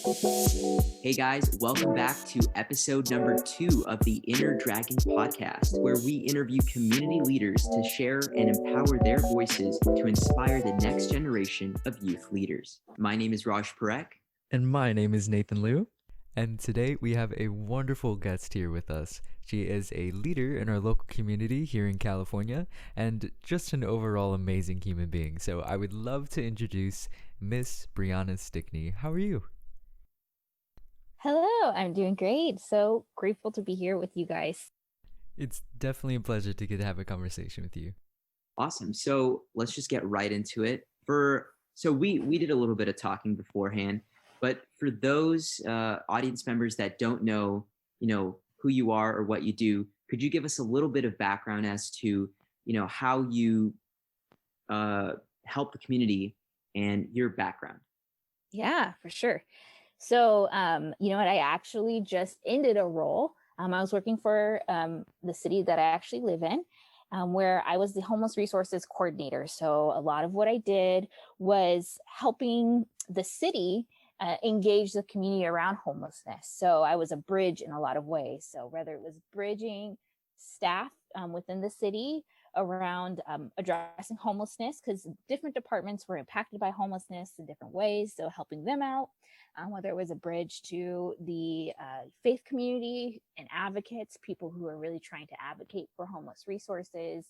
Hey guys, welcome back to episode number 2 of the Inner Dragon podcast, where we interview community leaders to share and empower their voices to inspire the next generation of youth leaders. My name is Raj Parekh. And my name is Nathan Liu. And today we have a wonderful guest here with us. She is a leader in our local community here in California and just an overall amazing human being. So I would love to introduce Miss Briana Stickney. How are you? Hello, I'm doing great. So grateful to be here with you guys. It's definitely a pleasure to get to have a conversation with you. Awesome. So let's just get right into it. We did a little bit of talking beforehand, but for those audience members that don't know, who you are or what you do, could you give us a little bit of background as to, how you help the community and your background? Yeah, for sure. So, you know what? I actually just ended a role. I was working for the city that I actually live in, where I was the homeless resources coordinator. So, a lot of what I did was helping the city engage the community around homelessness. So, I was a bridge in a lot of ways. So, whether it was bridging staff within the city around addressing homelessness, because different departments were impacted by homelessness in different ways. So, helping them out, whether it was a bridge to the faith community and advocates, people who are really trying to advocate for homeless resources,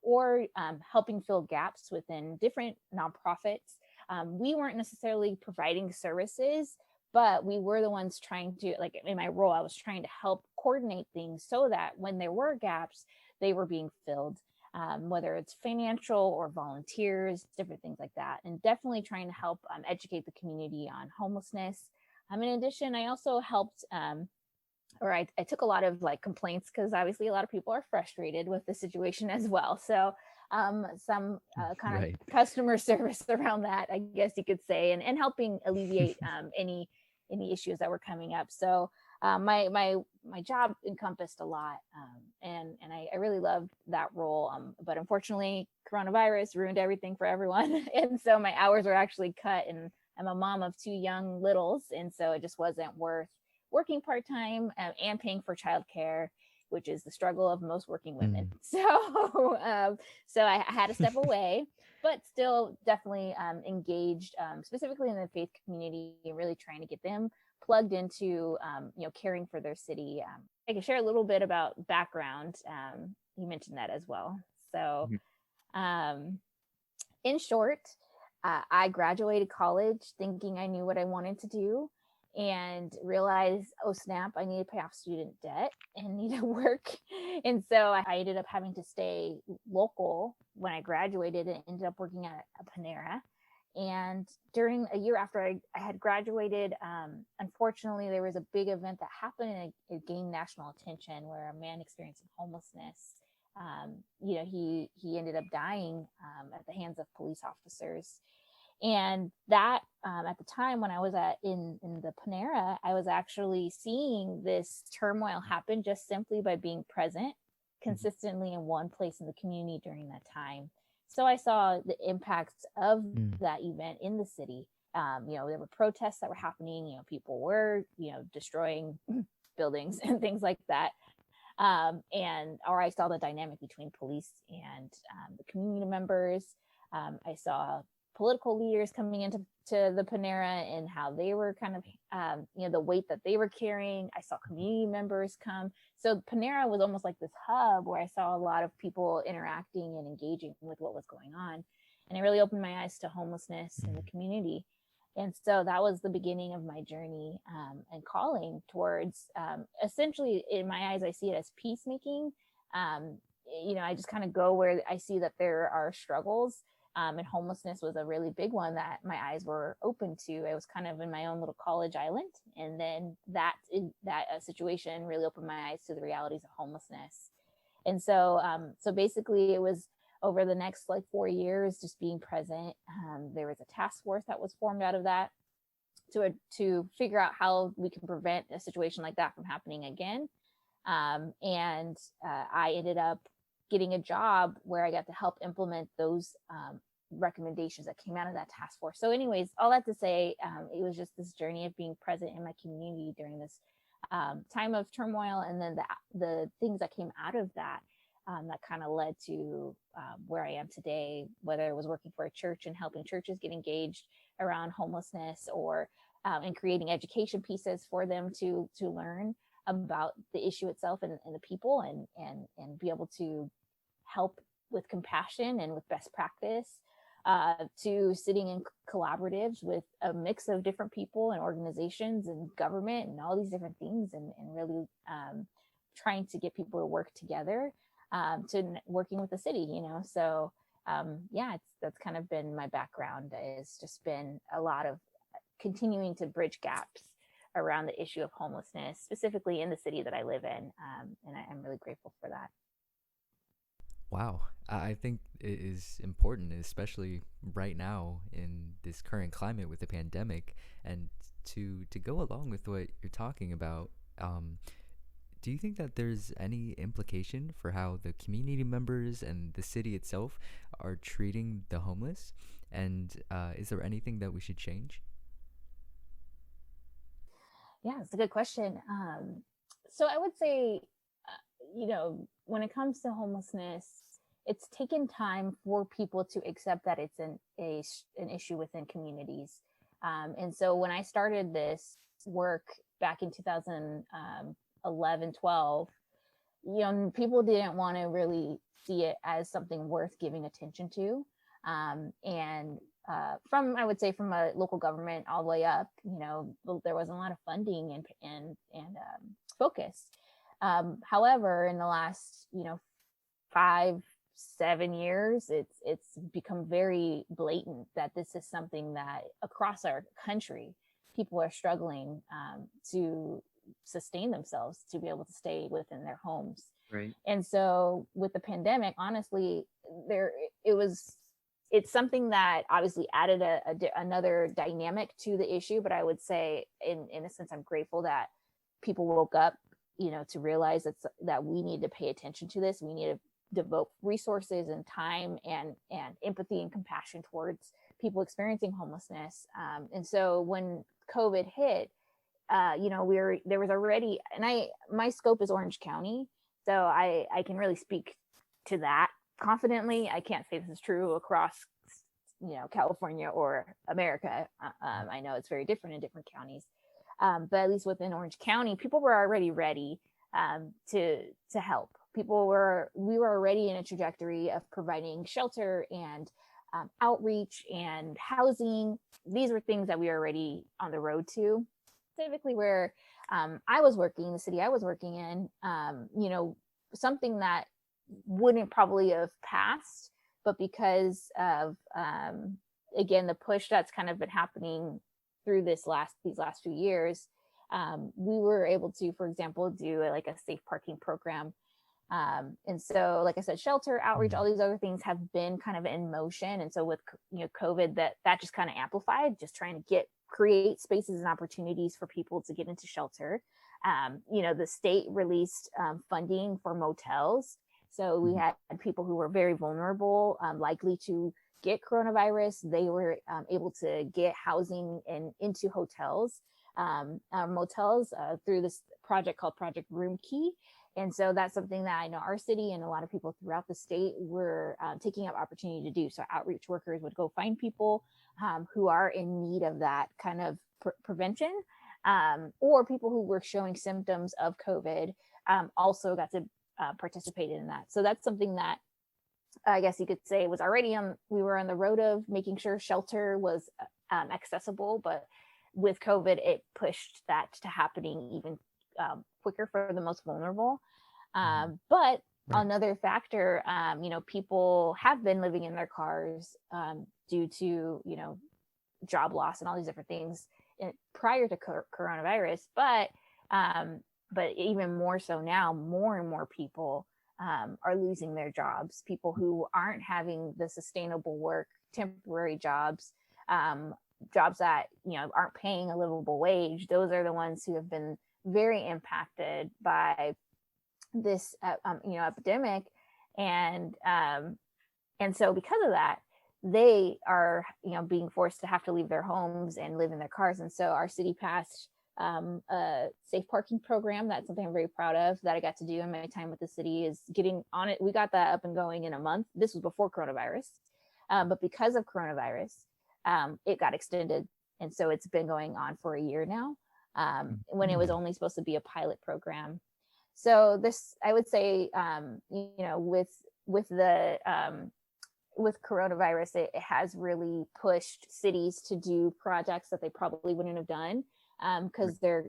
or helping fill gaps within different nonprofits. We weren't necessarily providing services, but we were the ones trying to, like in my role, I was trying to help coordinate things so that when there were gaps, they were being filled. Whether it's financial or volunteers, different things like that. And definitely trying to help educate the community on homelessness. In addition, I also helped, I took a lot of like complaints because obviously a lot of people are frustrated with the situation as well. So some kind Right. of customer service around that, I guess you could say, and helping alleviate any issues that were coming up. So my job encompassed a lot, and I really loved that role. But unfortunately, coronavirus ruined everything for everyone, and so my hours were actually cut. And I'm a mom of 2 young littles, and so it just wasn't worth working part time and paying for childcare, which is the struggle of most working women. So I had to step away, but still definitely engaged, specifically in the faith community, and really trying to get them plugged into caring for their city. I can share a little bit about background. You mentioned that as well. So in short, I graduated college thinking I knew what I wanted to do, and realized, oh snap, I need to pay off student debt and need to work. And so I ended up having to stay local when I graduated, and ended up working at a Panera. And during a year after I had graduated, unfortunately, there was a big event that happened, and it gained national attention, where a man experiencing homelessness, he ended up dying at the hands of police officers. And that at the time when I was in the Panera, I was actually seeing this turmoil happen just simply by being present consistently in one place in the community during that time. So I saw the impacts of that event in the city. There were protests that were happening. People were, destroying buildings and things like that. Or I saw the dynamic between police and the community members. I saw political leaders coming into the Panera and how they were kind of, the weight that they were carrying. I saw community members come. So Panera was almost like this hub where I saw a lot of people interacting and engaging with what was going on. And it really opened my eyes to homelessness in the community. And so that was the beginning of my journey and calling towards, essentially, in my eyes, I see it as peacemaking. I just kind of go where I see that there are struggles. And homelessness was a really big one that my eyes were open to. I was kind of in my own little college island. And then that situation really opened my eyes to the realities of homelessness. And so basically it was over the next 4 years, just being present. There was a task force that was formed out of that to figure out how we can prevent a situation like that from happening again. I ended up getting a job where I got to help implement those recommendations that came out of that task force. So anyways, all that to say, it was just this journey of being present in my community during this time of turmoil, and then the things that came out of that, that kind of led to where I am today, whether it was working for a church and helping churches get engaged around homelessness, or and creating education pieces for them to learn about the issue itself and the people, and be able to help with compassion and with best practice, to sitting in collaboratives with a mix of different people and organizations and government and all these different things, and really trying to get people to work together, to working with the city, So yeah, that's kind of been my background. It's just been a lot of continuing to bridge gaps around the issue of homelessness, specifically in the city that I live in. And I'm really grateful for that. Wow. I think it is important, especially right now in this current climate with the pandemic, and to go along with what you're talking about. Do you think that there's any implication for how the community members and the city itself are treating the homeless? And is there anything that we should change? Yeah, it's a good question. So I would say, when it comes to homelessness, it's taken time for people to accept that it's an issue within communities. And so when I started this work back in 2011, 12, people didn't want to really see it as something worth giving attention to. I would say from a local government all the way up, there wasn't a lot of funding and focus. However, in the last, 5-7 years, it's become very blatant that this is something that across our country, people are struggling to sustain themselves, to be able to stay within their homes. Right. And so with the pandemic, honestly, it's something that obviously added another dynamic to the issue. But I would say, in a sense, I'm grateful that people woke up, to realize that we need to pay attention to this. We need to devote resources and time and empathy and compassion towards people experiencing homelessness. And so when COVID hit, there was already, and my scope is Orange County, so I can really speak to that confidently. I can't say this is true across, California or America. I know it's very different in different counties, but at least within Orange County, people were already ready to help. We were already in a trajectory of providing shelter and outreach and housing. These were things that we were already on the road to. Specifically where I was working, the city I was working in, something that wouldn't probably have passed, but because of, again, the push that's kind of been happening through these last few years, we were able to, for example, do a safe parking program. And so, like I said, shelter, outreach, all these other things have been kind of in motion. And so with, COVID, that just kind of amplified, just trying to create spaces and opportunities for people to get into shelter. The state released funding for motels. So we had people who were very vulnerable, likely to get coronavirus. They were able to get housing into hotels, motels, through this project called Project Room Key. And so that's something that I know our city and a lot of people throughout the state were taking up opportunity to do. So outreach workers would go find people who are in need of that kind of prevention, or people who were showing symptoms of COVID also got to participate in that. So that's something that I guess you could say was already we were on the road of making sure shelter was accessible, but with COVID, it pushed that to happening even quicker for the most vulnerable. But another factor, people have been living in their cars due to, job loss and all these different things prior to coronavirus. But even more so now, more and more people are losing their jobs. People who aren't having the sustainable work, temporary jobs, jobs that, aren't paying a livable wage. Those are the ones who have been very impacted by this, epidemic. And so because of that, they are, being forced to have to leave their homes and live in their cars. And so our city passed a safe parking program. That's something I'm very proud of that I got to do in my time with the city, is getting on it. We got that up and going in a month. This was before coronavirus. But because of coronavirus, it got extended. And so it's been going on for a year now, when it was only supposed to be a pilot program. So this, I would say, with the with coronavirus, it has really pushed cities to do projects that they probably wouldn't have done, because they're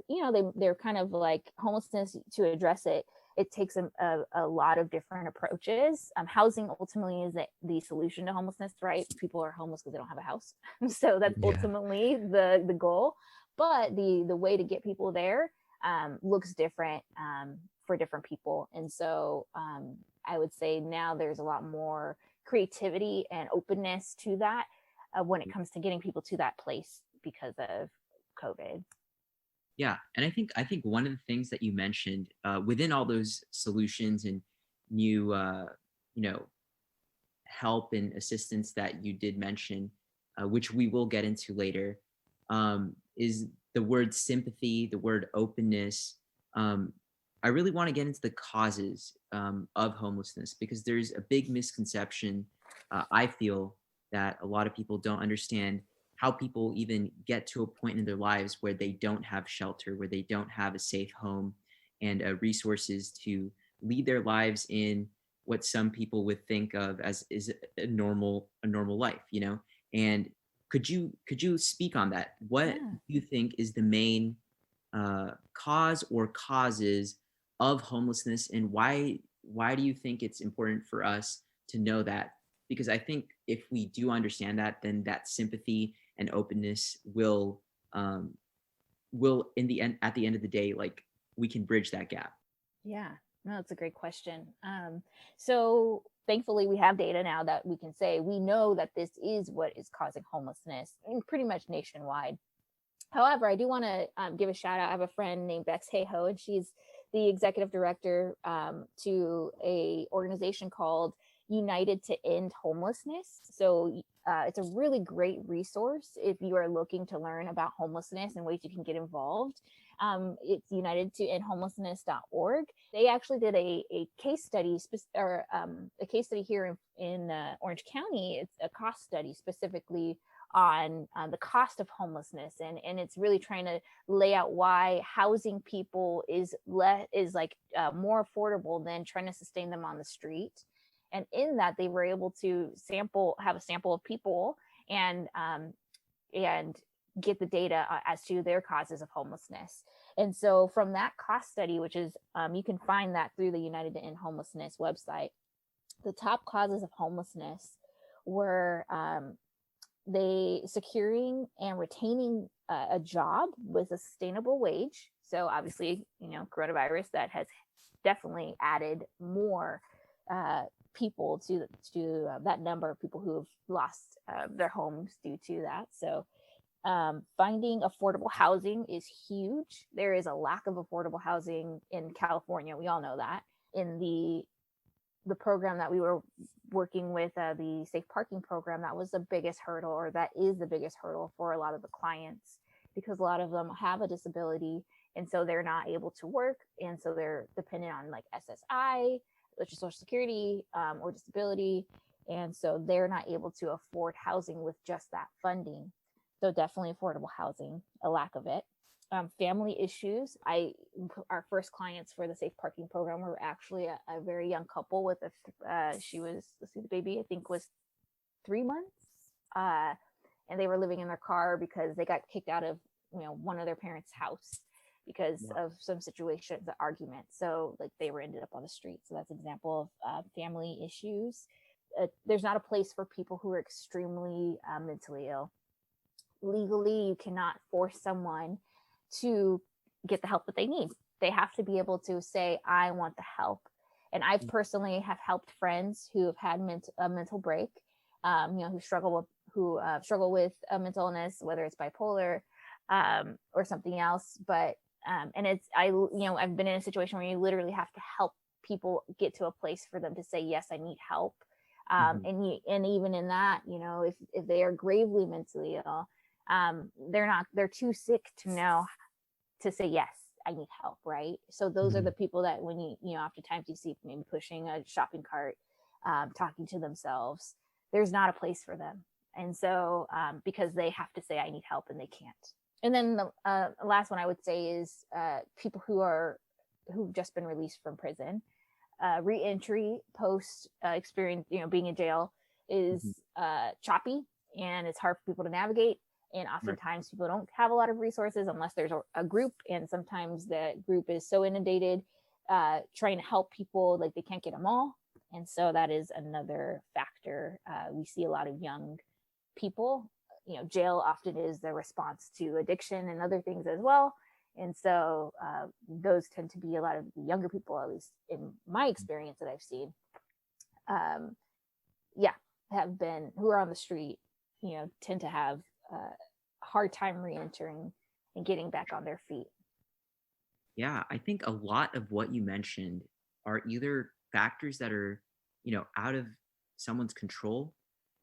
kind of like homelessness. To address it, it takes a lot of different approaches. Housing ultimately is the solution to homelessness, right? People are homeless because they don't have a house. So that's ultimately the goal. But the way to get people there looks different for different people. And so I would say now there's a lot more creativity and openness to that when it comes to getting people to that place because of COVID. Yeah, and I think one of the things that you mentioned within all those solutions and new help and assistance that you did mention, which we will get into later, is the word sympathy, the word openness. I really want to get into the causes of homelessness, because there's a big misconception, I feel, that a lot of people don't understand how people even get to a point in their lives where they don't have shelter, where they don't have a safe home and resources to lead their lives in what some people would think of as is a normal life, And could you speak on that? What do you think is the main cause or causes of homelessness, and why do you think it's important for us to know that? Because I think if we do understand that, then that sympathy and openness will in the end, at the end of the day, like, we can bridge that gap. Yeah, no, that's a great question. So thankfully we have data now that we can say we know that this is what is causing homelessness pretty much nationwide. However, I do want to give a shout out. I have a friend named Bex Hayho, and she's the executive director to a organization called United to End Homelessness. So it's a really great resource if you are looking to learn about homelessness and ways you can get involved. It's united to end homelessness.org. They actually did a case study, a case study here in Orange County. It's a cost study specifically on the cost of homelessness, and it's really trying to lay out why housing people is more affordable than trying to sustain them on the street. And in that, they were able to have a sample of people and get the data as to their causes of homelessness. And so from that cost study, which is you can find that through the United to End Homelessness website, the top causes of homelessness were they securing and retaining a job with a sustainable wage. So obviously, coronavirus, that has definitely added more people to that number of people who have lost their homes due to that. So finding affordable housing is huge. There is a lack of affordable housing in California. We all know that. In the program that we were working with, the safe parking program, that was the biggest hurdle, or that is the biggest hurdle for a lot of the clients, because a lot of them have a disability, and so they're not able to work, and so they're dependent on like SSI, which is Social Security, or disability, and so they're not able to afford housing with just that funding. So definitely affordable housing, a lack of it. Family issues. Our first clients for the safe parking program were actually a very young couple with she was, let's see, the baby I think was 3 months, and they were living in their car because they got kicked out of one of their parents' house because of some situations, the argument. So like they were ended up on the street. So that's an example of family issues. There's not a place for people who are extremely mentally ill. Legally, you cannot force someone to get the help that they need. They have to be able to say, I want the help. And I've personally have helped friends who have had a mental break, who struggle with a mental illness, whether it's bipolar or something else. But and I've been in a situation where you literally have to help people get to a place for them to say, yes, I need help. And even in that, if they are gravely mentally ill, they're too sick to know to say, yes, I need help, right? So those are the people that when oftentimes you see maybe pushing a shopping cart, talking to themselves, there's not a place for them. And so because they have to say, I need help, and they can't. And then the last one I would say is people who've just been released from prison. Re-entry post experience, being in jail is choppy, and it's hard for people to navigate. And oftentimes people don't have a lot of resources unless there's a group. And sometimes the group is so inundated trying to help people, like they can't get them all. And so that is another factor. We see a lot of young people, jail often is the response to addiction and other things as well. And so those tend to be a lot of the younger people, at least in my experience that I've seen, have been, who are on the street, tend to have a hard time re-entering and getting back on their feet. Yeah, I think a lot of what you mentioned are either factors that are, out of someone's control,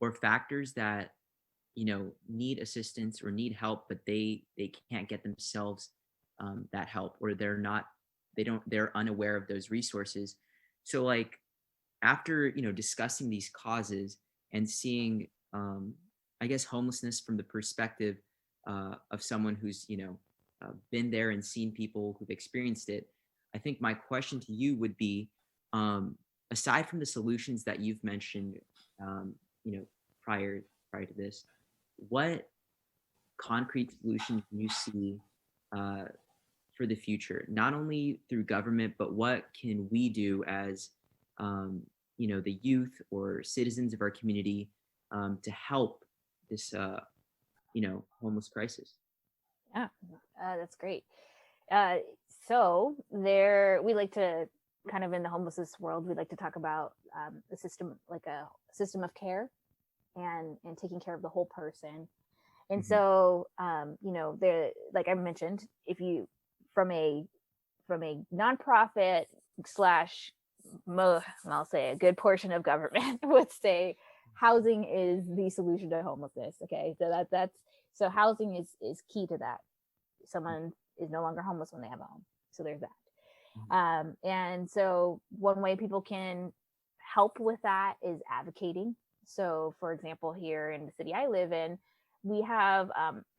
or factors that, need assistance or need help, but they can't get themselves that help, or they're unaware of those resources. So like after, discussing these causes and seeing, I guess, homelessness from the perspective of someone who's, been there and seen people who've experienced it, I think my question to you would be, aside from the solutions that you've mentioned, prior to this, what concrete solutions do you see for the future, not only through government, but what can we do as, the youth or citizens of our community to help this, homeless crisis? Yeah, that's great. So we like to kind of, in the homelessness world, we like to talk about the system, like a system of care and taking care of the whole person. And so, like I mentioned, if you, from a nonprofit slash, I'll say a good portion of government would say housing is the solution to homelessness. Okay, so so housing is key to that. Someone is no longer homeless when they have a home, so there's that. And so one way people can help with that is advocating. So, for example, here in the city I live in, we have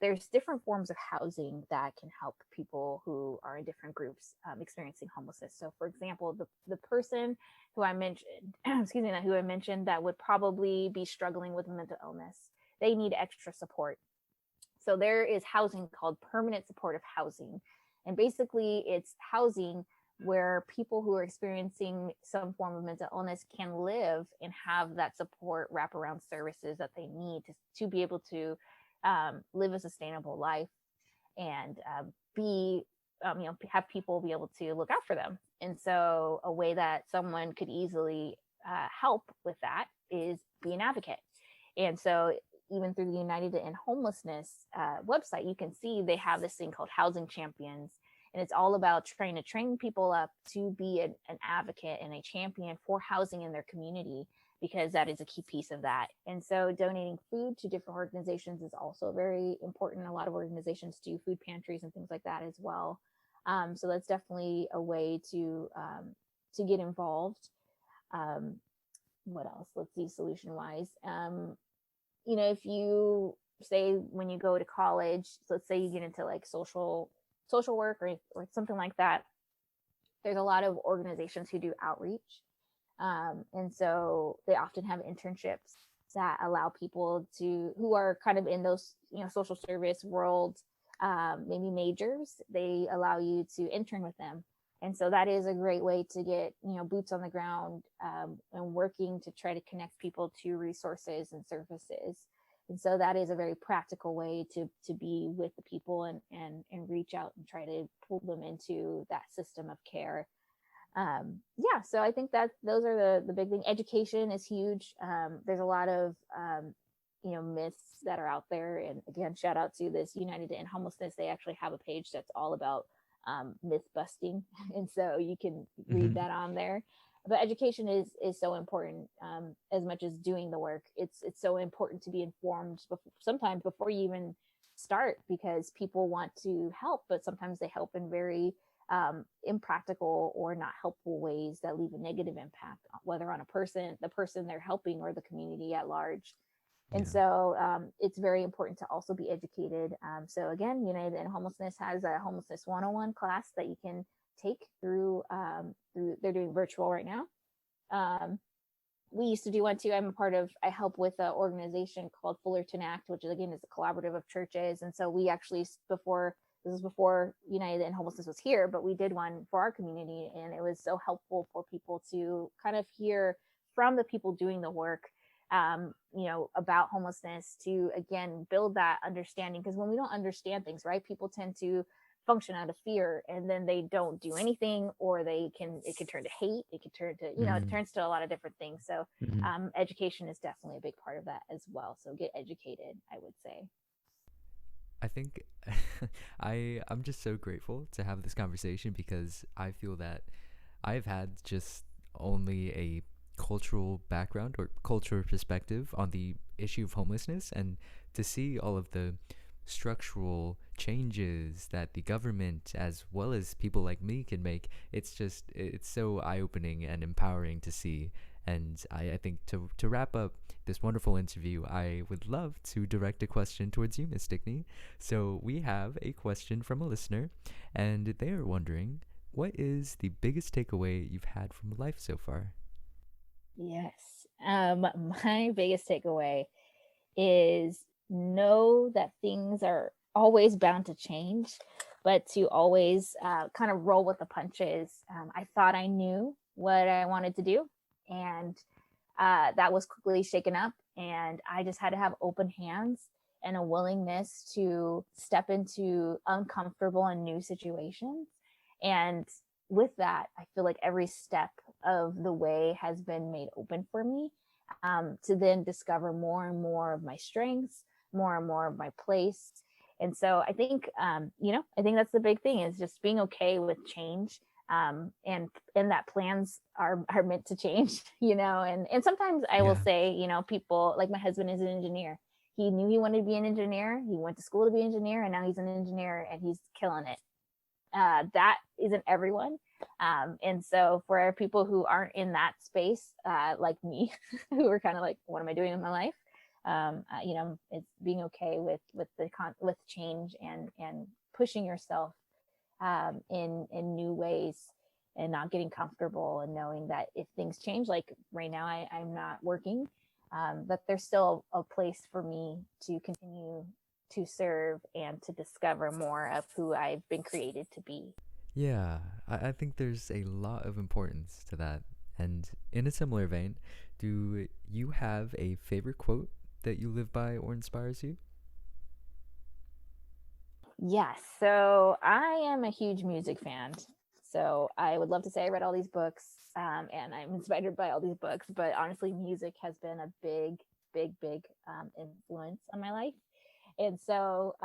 there's different forms of housing that can help people who are in different groups experiencing homelessness. So, for example, the person who I mentioned, who I mentioned that would probably be struggling with mental illness, they need extra support. So there is housing called permanent supportive housing, and basically it's housing where people who are experiencing some form of mental illness can live and have that support wraparound services that they need to be able to live a sustainable life and have people be able to look out for them. And so a way that someone could easily help with that is be an advocate. And so even through the United to End Homelessness website, you can see they have this thing called Housing Champions. And it's all about trying to train people up to be an advocate and a champion for housing in their community, because that is a key piece of that. And so donating food to different organizations is also very important. A lot of organizations do food pantries and things like that as well. So that's definitely a way to get involved. What else? Let's see, solution wise. If you say when you go to college, so let's say you get into like social work or something like that, there's a lot of organizations who do outreach. And so they often have internships that allow people who are kind of in those, social service world, maybe majors, they allow you to intern with them. And so that is a great way to get, boots on the ground and working to try to connect people to resources and services. And so that is a very practical way to be with the people and reach out and try to pull them into that system of care. So I think that those are the big thing. Education is huge. There's a lot of, myths that are out there. And again, shout out to this United to End Homelessness. They actually have a page that's all about myth busting. And so you can read that on there. But education is so important, as much as doing the work. It's so important to be informed sometimes before you even start, because people want to help, but sometimes they help in very impractical or not helpful ways that leave a negative impact, whether on the person they're helping, or the community at large. And Yeah. so it's very important to also be educated. So again, United End Homelessness has a Homelessness 101 class that you can take through they're doing virtual right now. Um, we used to do one too. I help with an organization called Fullerton Act, which is, again, is a collaborative of churches. And so we actually, this is before United End Homelessness was here, but we did one for our community, and it was so helpful for people to kind of hear from the people doing the work, about homelessness, to again build that understanding. Because when we don't understand things, right, people tend to function out of fear, and then they don't do anything, or it can turn to hate, it can turn to, it Mm. turns to a lot of different things. So Mhm. education is definitely a big part of that as well. So get educated, I would say. I think I'm just so grateful to have this conversation because I feel that I've had just only a cultural background or cultural perspective on the issue of homelessness, and to see all of the structural changes that the government as well as people like me can make, it's so eye-opening and empowering to see. And I think to wrap up this wonderful interview, I would love to direct a question towards you, Miss Stickney. So we have a question from a listener, and they are wondering, what is the biggest takeaway you've had from life so far? Yes. My biggest takeaway is know that things are always bound to change, but to always kind of roll with the punches. I thought I knew what I wanted to do, and that was quickly shaken up. And I just had to have open hands and a willingness to step into uncomfortable and new situations. And with that, I feel like every step of the way has been made open for me, to then discover more and more of my strengths, more and more of my place. And so I think, I think that's the big thing, is just being okay with change, and that plans are meant to change, and sometimes I will Yeah. say, people like my husband is an engineer. He knew he wanted to be an engineer. He went to school to be an engineer, and now he's an engineer and he's killing it. That isn't everyone. And so for people who aren't in that space, like me, who are kind of like, what am I doing in my life? It's being okay with change, and pushing yourself in new ways, and not getting comfortable, and knowing that if things change, like right now, I'm not working, but there's still a place for me to continue to serve and to discover more of who I've been created to be. Yeah, I think there's a lot of importance to that. And in a similar vein, do you have a favorite quote that you live by or inspires you? Yes. So I am a huge music fan. So I would love to say I read all these books, and I'm inspired by all these books, but honestly, music has been a big influence on my life. And so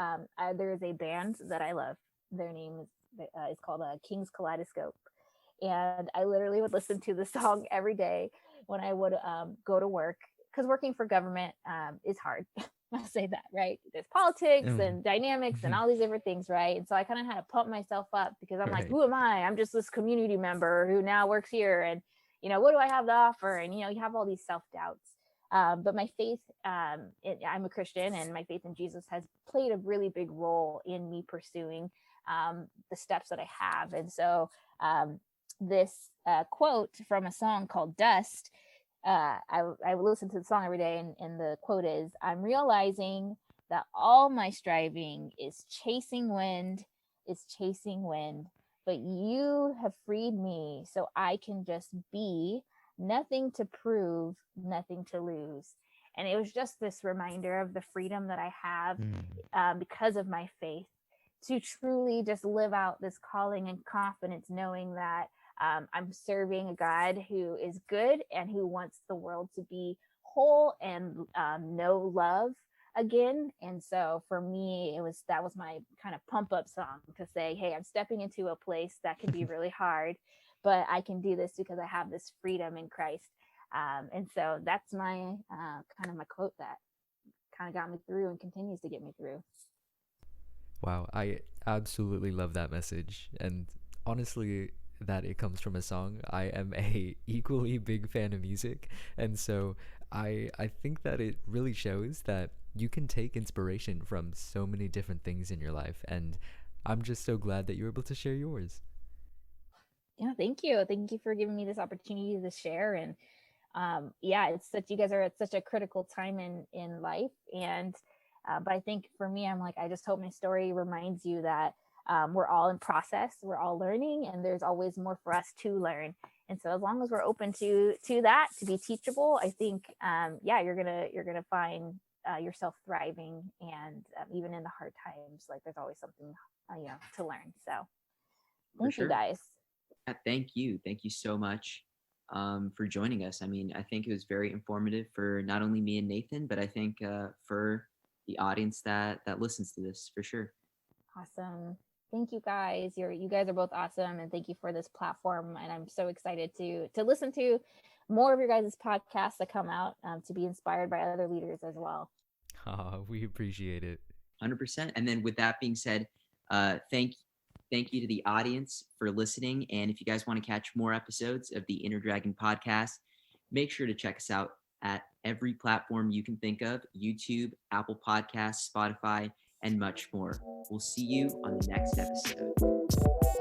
there is a band that I love. Their name is called King's Kaleidoscope. And I literally would listen to the song every day when I would go to work, because working for government is hard. I'll say that, right? There's politics Um, and dynamics and all these different things, right? And so I kind of had to pump myself up, because I'm like, right. who am I? I'm just this community member who now works here. And, what do I have to offer? And, you have all these self doubts. But my faith, I'm a Christian, and my faith in Jesus has played a really big role in me pursuing the steps that I have. And so this quote from a song called Dust, I would listen to the song every day, and the quote is, I'm realizing that all my striving is chasing wind, but you have freed me so I can just be, nothing to prove, nothing to lose. And it was just this reminder of the freedom that I have, Mm. because of my faith, to truly just live out this calling and confidence, knowing that I'm serving a God who is good and who wants the world to be whole and know love again. And so for me, that was my kind of pump up song, to say, hey, I'm stepping into a place that can be really hard, but I can do this because I have this freedom in Christ. And so that's my kind of my quote that kind of got me through and continues to get me through. Wow, I absolutely love that message. And honestly, that it comes from a song. I am a equally big fan of music, and so I think that it really shows that you can take inspiration from so many different things in your life, and I'm just so glad that you're able to share yours. Yeah, thank you. Thank you for giving me this opportunity to share. And yeah, it's such, you guys are at such a critical time in life. And but I think for me, I'm like, I just hope my story reminds you that we're all in process, we're all learning, and there's always more for us to learn. And so as long as we're open to that, to be teachable, I think yeah, you're gonna find yourself thriving, and even in the hard times, like there's always something to learn. So For thank you sure. guys. Thank you. Thank you so much for joining us. I mean, I think it was very informative for not only me and Nathan, but I think for the audience that listens to this for sure. Awesome. Thank you guys. You guys are both awesome, and thank you for this platform. And I'm so excited to listen to more of your guys' podcasts that come out, to be inspired by other leaders as well. We appreciate it. 100%. And then with that being said, thank you to the audience for listening. And if you guys want to catch more episodes of the Inner Dragon podcast, make sure to check us out at every platform you can think of: YouTube, Apple Podcasts, Spotify, and much more. We'll see you on the next episode.